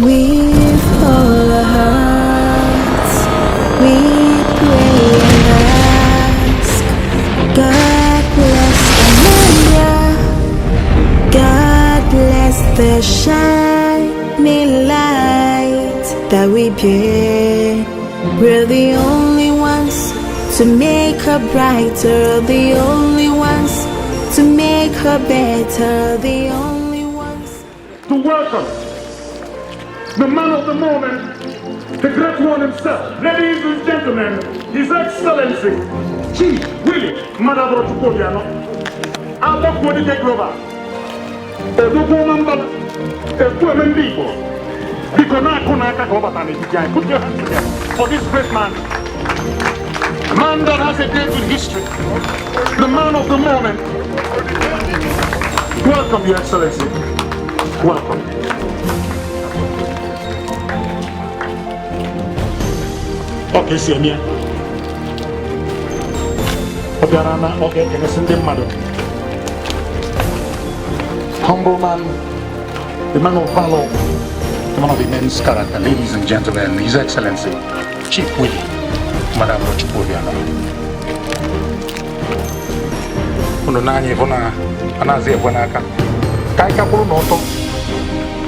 With all our hearts, we pray and ask. God bless Amawbia. God bless the shining light that we bear. We're the only ones to make her brighter, the only ones to make her better, the only ones to welcome the man of the moment, the great one himself. Ladies and gentlemen, His Excellency, Chief Willie Obiano. Alba Kwodike Global. Put your hands together for this great man. A man that has a date in history. The man of the moment. Welcome, Your Excellency. Welcome. Okay, see me. Obiano, okay, can I send him, madam? Humble man, the man of valor, the man of immense character, ladies and gentlemen, His Excellency, Chief Willie, Madam Obiano.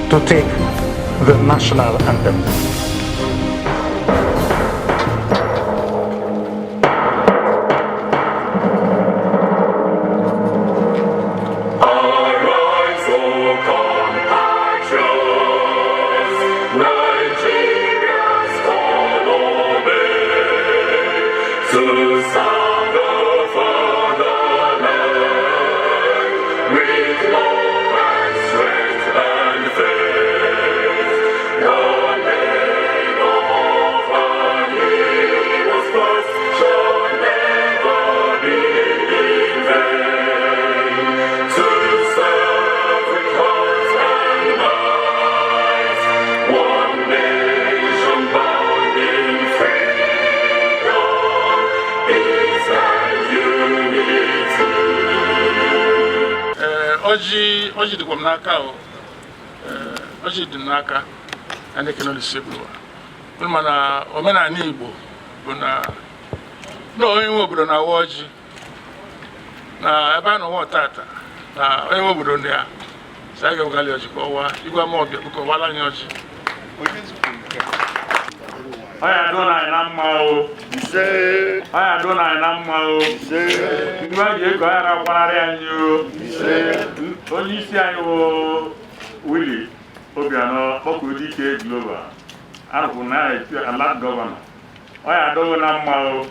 To take the national anthem. Oji di kwamnaka o oji di naka ande keno le sebulwa mana omena ni Igbo bụ na onye nwe obodo na oji na ebe no wo tata na onye nwe obodo ya sa ga ngali oji ko wa igwa Amawbia ko wala ni oji aya dona ina mma o ise aya dona ina mma o ise ngwa je ko ara kwanare anyi o ise onye isi anyị bụ Willie Obiano Kpọkụdike Global arụkwụ na ala gọvanọ ọ ya adọghị na mma o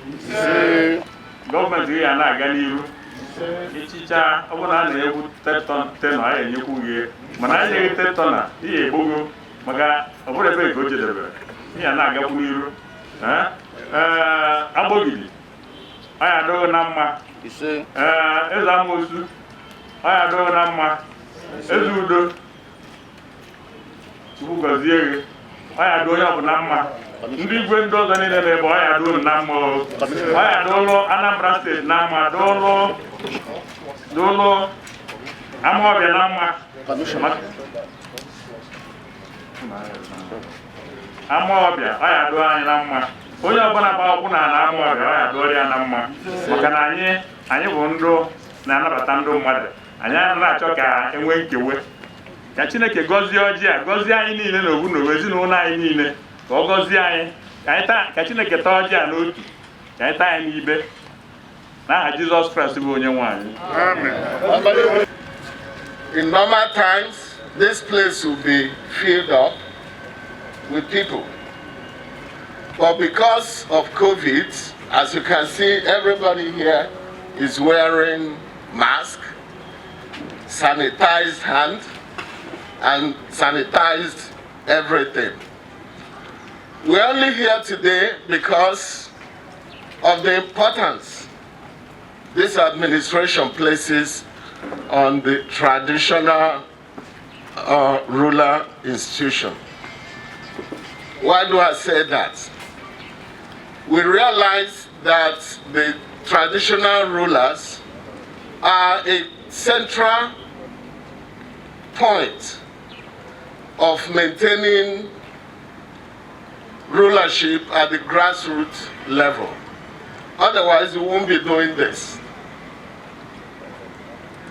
gọọmenti ya na-aga n'iru ichicha ọ bụrụ na a na-egwu tenọ a enyekwu gị mana a nyeghị tetọna ihe egbogo maka ọ bụrụ ebe ka o jedebere ihe na-agakwu n'iru agbogidi ọ ya adọghị na mma eze amosu ọ ya adọghị na mma eze udo Chukwu gọzie gị ọ ya adọ onye ọbụla mma ndị igwe ndị ọzọ niile na-ebe ọ ya adọ na mma ọ ya adọlụ Anambra steeti na mma dụlụ Amawbia na mma Amawbia ọ ya adọ anyị na mma onye ọbụla gba ọkwụ na Amawbia ọ ya adọ ya na mma maka na anyị bụ ndụ na-anabata ndụ mmadụ anyị na-achọ ka enwe nkewe ka Chineke gọzie ọjị a gọzie anyị niile na obu na ezinụlọ anyị niile ka ọ gọzie anyị ka Chineke taa ọjị a n'otu ka anyị taa anyị n'ibe n'aha Jizọs Kraịst bụ onye nwe anyị. Amen. In normal times, this place will be filled up with people. But because of COVID, as you can see, everybody here is wearing mask, sanitized hand, and sanitized everything. We're only here today because of the importance this administration places on the traditional ruler institution. Why do I say that? We realize that the traditional rulers are a central point of maintaining rulership at the grassroots level. Otherwise, we won't be doing this.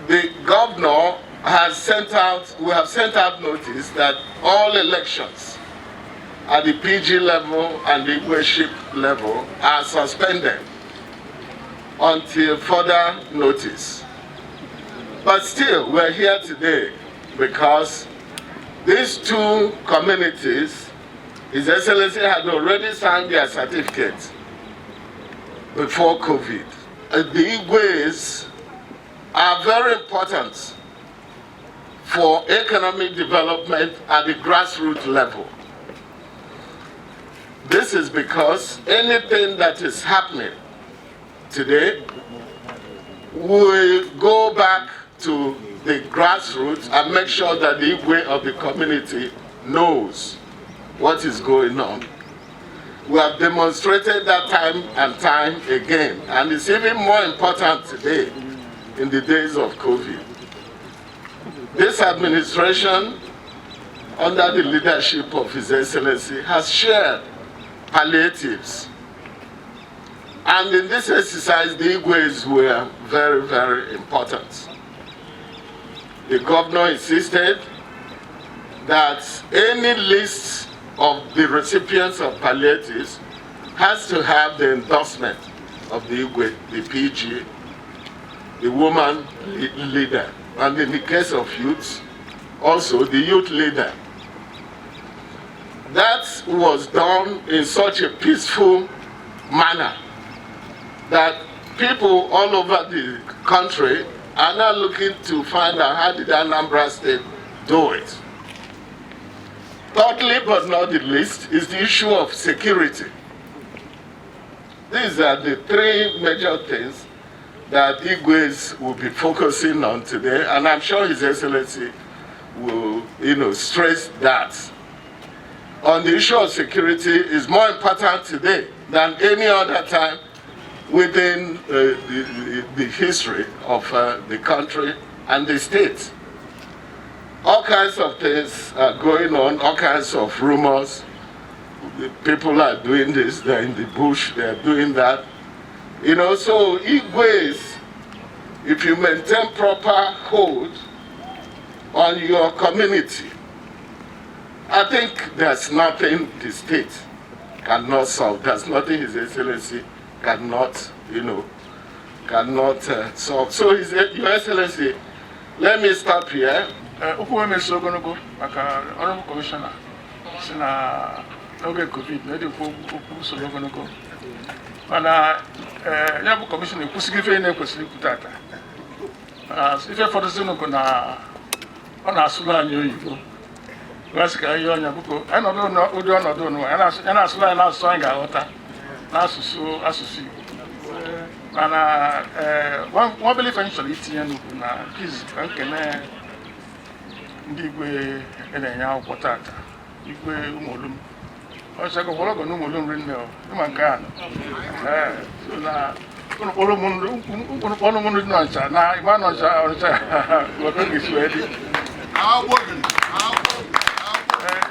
The governor has sent out, we have sent out notice that all elections at the PG level and the Igweship level are suspended until further notice. But still, we're here today because these two communities, His Excellency had already signed their certificates before COVID. The Igwes are very important for economic development at the grassroots level. This is because anything that is happening today will go back to the grassroots and make sure that the Igwe of the community knows what is going on. We have demonstrated that time and time again, and it's even more important today in the days of COVID. This administration, under the leadership of His Excellency, has shared palliatives. And in this exercise, the Igwes were very, very important. The governor insisted that any list of the recipients of palliatives has to have the endorsement of the Igwe, the PG, the woman leader, and in the case of youths, also the youth leader. That was done in such a peaceful manner that people all over the country are now looking to find out how did Anambra State do it. Thirdly, but not the least, is the issue of security. These are the three major things that Igwes will be focusing on today, and I'm sure His Excellency will, stress that. On the issue of security is more important today than any other time within the history of the country and the state. All kinds of things are going on, all kinds of rumors. People are doing this, they're in the bush, they're doing that. So Igwes, if you maintain proper hold on your community, I think there's nothing the state cannot solve. There's nothing His Excellency cannot solve. So Your Excellency, let me stop here. Ukweme sogonogo maka Honorable Commissioner si na n'oge COVID na edikwa okwu sogonogo mana ya bụ Commissioner ekwusighị ife na-ekwesịrị ikwu tata ife fọdụzi n'ụkwụ na ọ na-asụrụ anyị oyibo gasị ka ihe ọnya bụko anyị nọdụ ụdị ọnọdụ onwe ya na-asụrụ anyị n'asụsụ anyị ga-aghọta n'asụsụ Igbo mana nwa obele ife anyị chọrọ itinye n'ukwu na izu ka nkene ndị Igwe na-enye akwụkwọ tata Igwe Umerum ọchago kwọrọgọ na Umerum rinne ịma nke a na ụnụkpọrọ ụmụnụ dị n'ọncha na ịma n'ọncha webe ga-esi wee dị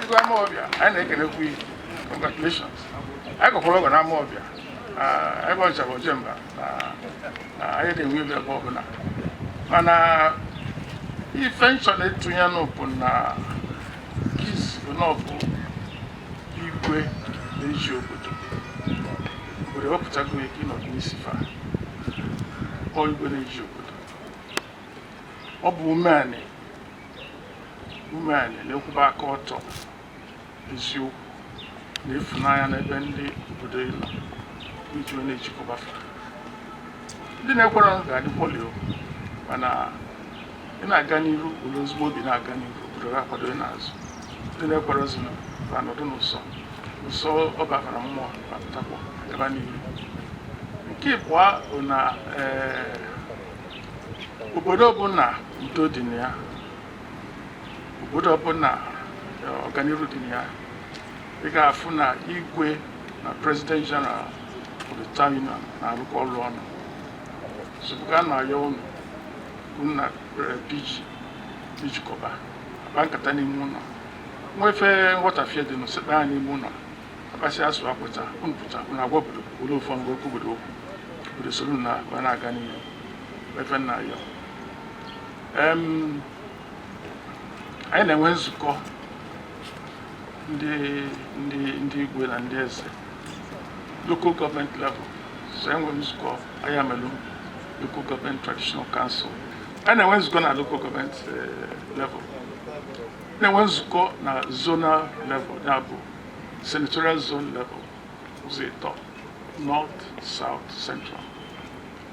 Igwe Amawbia anyị na-ekenekwu iyi congratulations anyị gọkwọrọgọ na Amawbia anyị bụ ọncha bụ ojemba na anyị na-enwe ebe ebe ọbụla mana ife nchọ na-etunye n'ụpụ na kisi n'ọbụ Igwe na-eji obodo wepụtago eke ịnọdụ n'isi fa ọ Igwe na-eji obodo ọ bụ umeanị na-ekwuba aka ọtọ eziokwu na efunanya n'ebe ndị obodo ịnọ iji na-ejikọba fa ndị na-ekwere ga-adị polio mana ị na-aga n'iru ụlọ ozugbo obi na-aga n'iru obodo ga-akwado n'azụ ndị na-ekwere ozi ba nọdụ n'ụsọ ọ bafara mmụọ bapụtakwa ebe n'iru nke ịbụọ bụ na obodo ọbụla udo dị na ya obodo ọbụla ọganiru dị na ya ị ga-afụ na Igwe na President General of the Town Union na-arụkọ ọrụ ọnụ zụga na ya ụnụ na PG ijikọba akpa nkata n'ime ụlọ Mwefe nghọtafie dị n'osekpe anyị n'ime ụlọ akpasị asụ apụta unu pụta unu agwa obodo ụlọ ofu ngwa okwu obodo okwu obodo soro na wee na-aga n'ihu efe nna ya anyị na-enwe nzukọ ndị igwe na ndị eze local government level so enwe nzukọ anyị amelụ local government traditional council anyị na-enwe nzukọ na local government level na-enwe nzukọ na zonal level ya bụ senatorial zone level ụzọ ịtọ north south central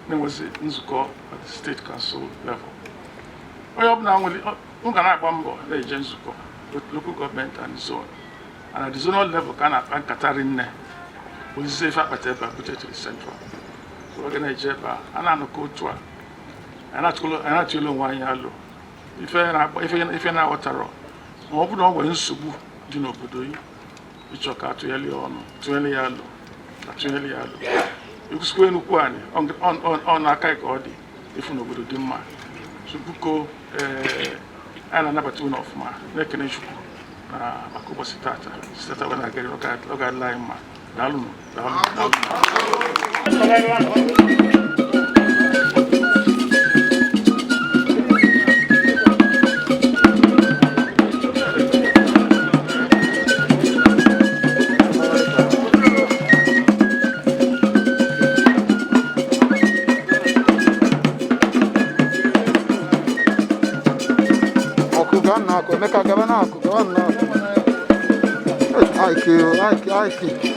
na-enwezi nzukọ at the state council level onye ọbụla nwere ga na-agba mbọ na-eje nzukọ local government and zone and at the zonal level ka a na-akpa nkatari nne ozizi ife akpata ebe a bute to the central so oge na-eje ebe a na-anọkọ otu a anyị na-atụle onwe anyị alụ ife na-aghọtara ma ọ bụrụ na ọ nwere nsogbu dị n'obodo ịchọ ka atụnyere ya ọnụ tụnyere ya alụ atụnyere ya alụ ekwusikwa nnukwu anyị ọ na-aka ka ọ dị efu n'obodo dị mma tupuko anyị na-anabata unu ọfụma na-ekene Chukwu na maka ụbọchị tata sitata wee na-agari ọ ga-adịla anyị mma daalụnụ Meka gavana ako gavana. Ai que.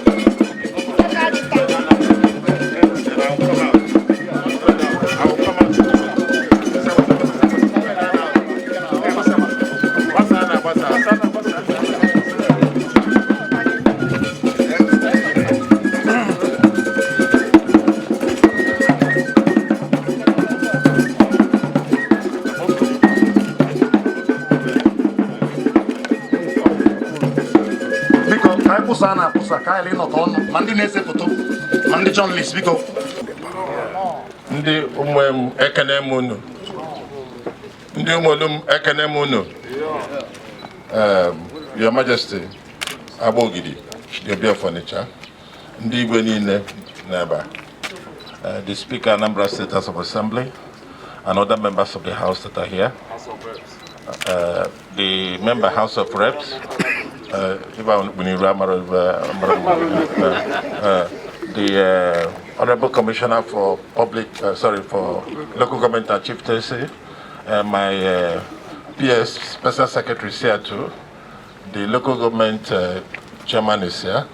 Pusa kaili no ton mandi nese foto mandi journalist biko ndi umwem ekene munu ndi umolum ekene munu Your Majesty Abogidi the Obiano furniture ndi igwe niile neba the Speaker Anambra State House of Assembly and other members of the House that are here, the member House of Reps, the Honorable Commissioner for for Local Government and Chieftaincy, my PS Special Secretary is here too, the Local Government Chairman is here,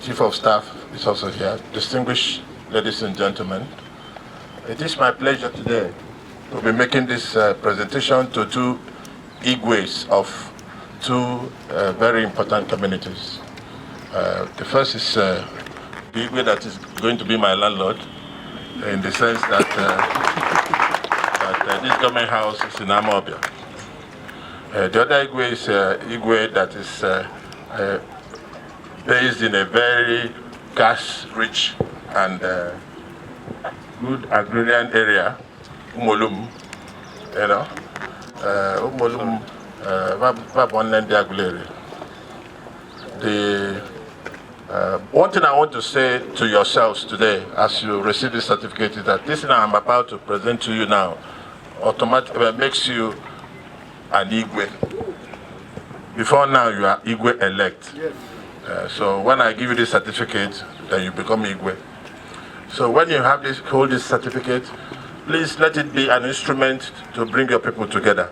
Chief of Staff is also here, distinguished ladies and gentlemen. It is my pleasure today to be making this presentation to two Igwes of two very important communities. The first is the Igwe that is going to be my landlord, in the sense that, this government house is in Amawbia. The other Igwe is Igwe that is based in a very gas-rich and good agrarian area, Umerum, you know, Umerum. The one thing I want to say to yourselves today as you receive this certificate is that this thing I'm about to present to you now automatically makes you an Igwe. Before now you are Igwe elect. So when I give you this certificate, then you become Igwe. So when you have this, hold this certificate, please let it be an instrument to bring your people together.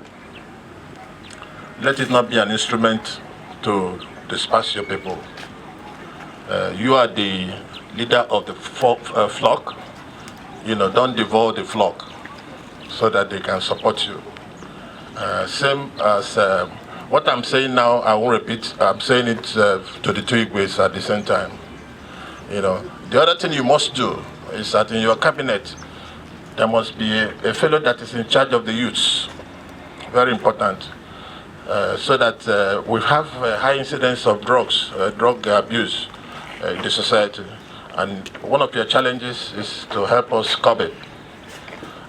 Let it not be an instrument to disperse your people. You are the leader of the flock. You know, don't devour the flock so that they can support you. Same as what I'm saying now, I won't repeat. I'm saying it to the two Igwes at the same time. You know, the other thing you must do is that in your cabinet, there must be a fellow that is in charge of the youths. Very important. So that we have a high incidence of drug abuse in the society. And one of your challenges is to help us curb it.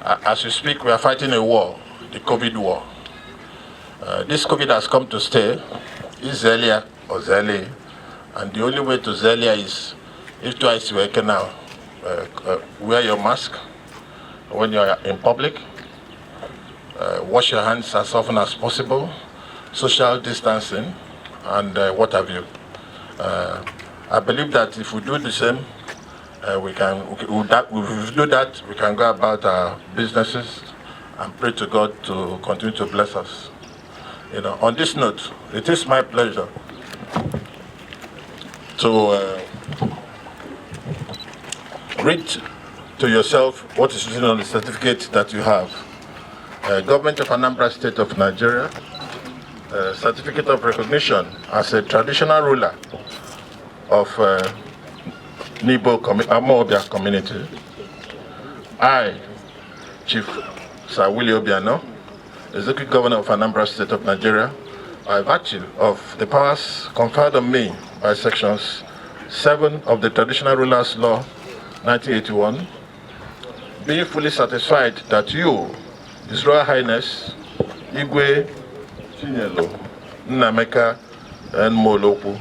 As we speak, we are fighting a war, the COVID war. This COVID has come to stay. Is Zelia or Zeli? And the only way to Zelia is if twice you work now. Wear your mask when you are in public. Wash your hands as often as possible. Social distancing, and what have you. I believe that if we do the same, if we do that, we can go about our businesses and pray to God to continue to bless us. You know, on this note, it is my pleasure to read to yourself what is written on the certificate that you have. Government of Anambra State of Nigeria, certificate of recognition as a traditional ruler of Amawbia community. I, Chief Sir Obiano, Executive Governor of Anambra State of Nigeria, by virtue of the powers conferred on me by sections 7 of the Traditional Rulers Law 1981, being fully satisfied that you, His Royal Highness Igwe Chinyelo Nnameka Nmoloku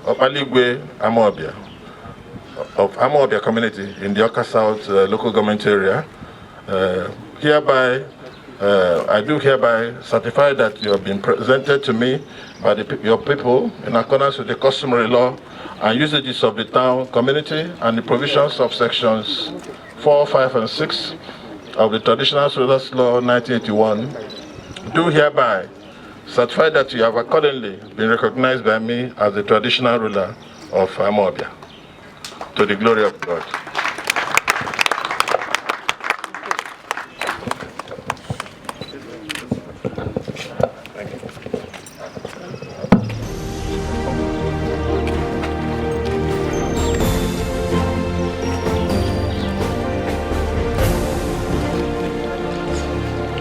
Opaligwe Amawbia of Amawbia community in the Oka South local government area, I do hereby certify that you have been presented to me by your people in accordance with the customary law and usages of the town community and the provisions of sections 4, 5, and 6 of the Traditional Rulers Law 1981. Do hereby certify that you have accordingly been recognized by me as the traditional ruler of Amawbia, to the glory of God.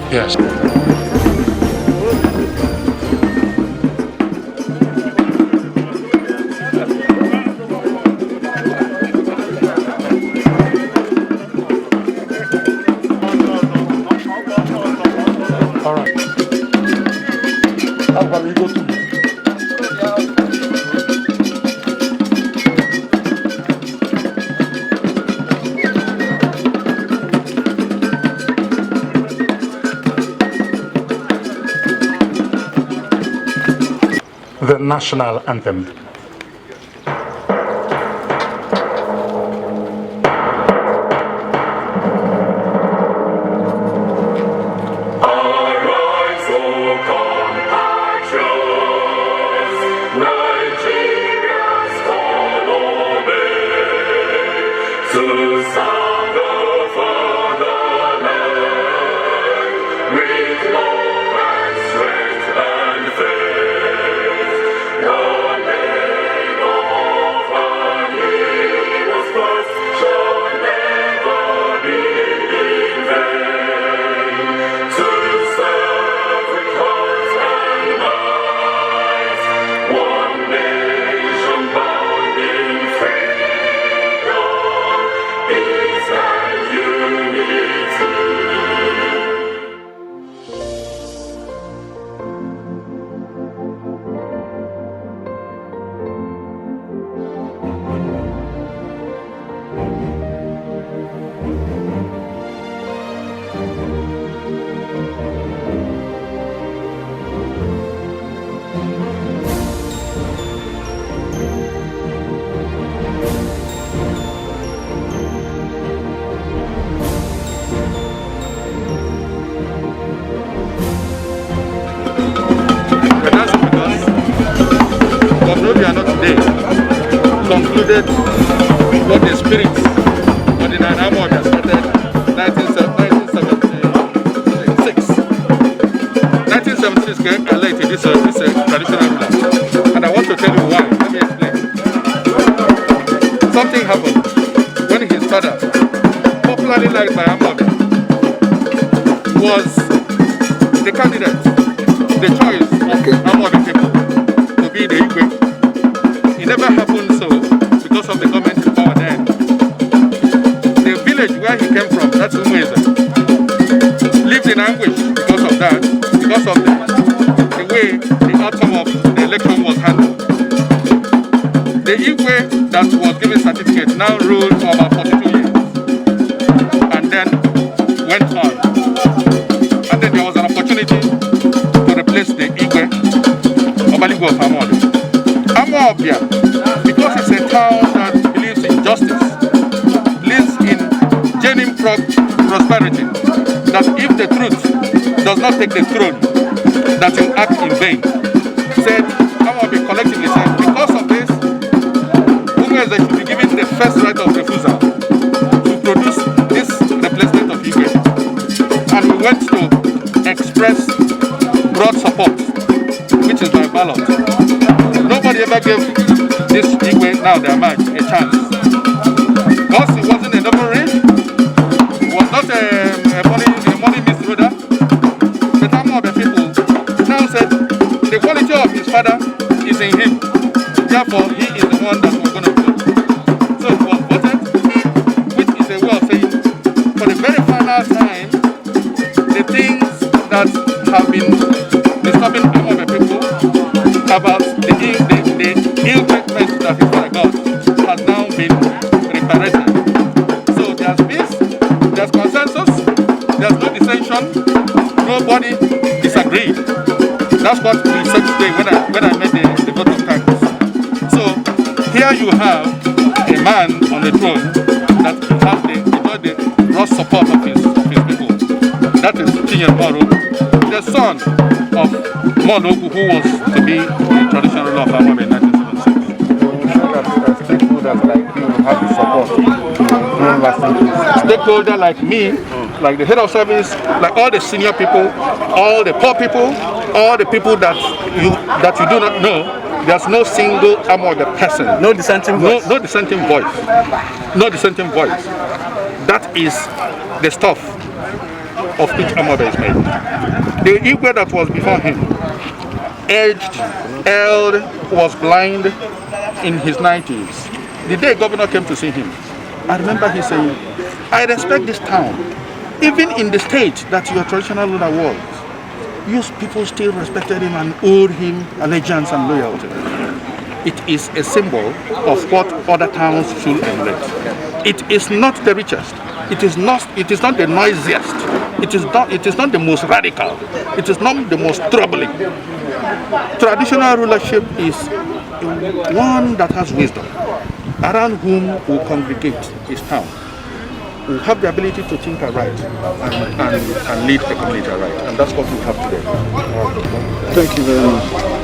Yes. All right. How about we go to? The national anthem. Obiano today concluded what the spirit of the Amawbia started 1976. 1976 came elected this traditional ruler. And I want to tell you why. Let me explain. Something happened when his father, popularly liked by Amawbia, was the candidate, the choice of Amawbia people to be the Igwe. It never happened so because of the government in power then. The village where he came from, that's Umerum, lived in anguish because of that, because of the The Igwe that was given certificate now ruled for about 42 years and then went on. And then there was an opportunity to replace the Igwe Obaligwe of Amawbia. Amawbia, because it's a town that believes in justice, believes in genuine prosperity, that if the truth does not take the throne, that you act in vain. Said, Amawbia collectively said, because of this, they should be given the first right of refusal to produce this replacement of Igwe. And we went to express broad support, which is by ballot. Nobody ever gave this Igwe, now their man, a chance. Because he wasn't a noble, he was not a money misroder. The Amawbia people now said the quality of his father is in him. Therefore, he is the one that we're going to vote. So it was voted, which is a way of saying, for the very final time, the things that have been disturbing Amawbia people about the ill treatment that his father got has now been reparated. So there's peace, there's consensus, there's no dissension, nobody disagreed. That's what we said today when I made the vote of thanks. So here you have a man on the throne that has the broad support of his people. That is Umerum, the son of Mologu, who was to be the traditional ruler of Amawbia in 1976. Stakeholders like you have the support to run lasting. Stakeholder like me, like the head of service, like all the senior people, all the poor people, all the people that you do not know. There's no single Amawbia person. No dissenting voice. No dissenting voice. No dissenting voice. That is the stuff of which Amawbia is made. The Igwe that was before him, aged, old, was blind in his 90s. The day governor came to see him, I remember he saying, I respect this town, even in the state that your traditional ruler was. You people still respected him and owed him allegiance and loyalty. It is a symbol of what other towns should emulate. It is not the richest. It is not the noisiest. It is not the most radical. It is not the most troubling. Traditional rulership is one that has wisdom, around whom will congregate his town, will have the ability to think aright and lead the community aright. And that's what we have today. Thank you very much.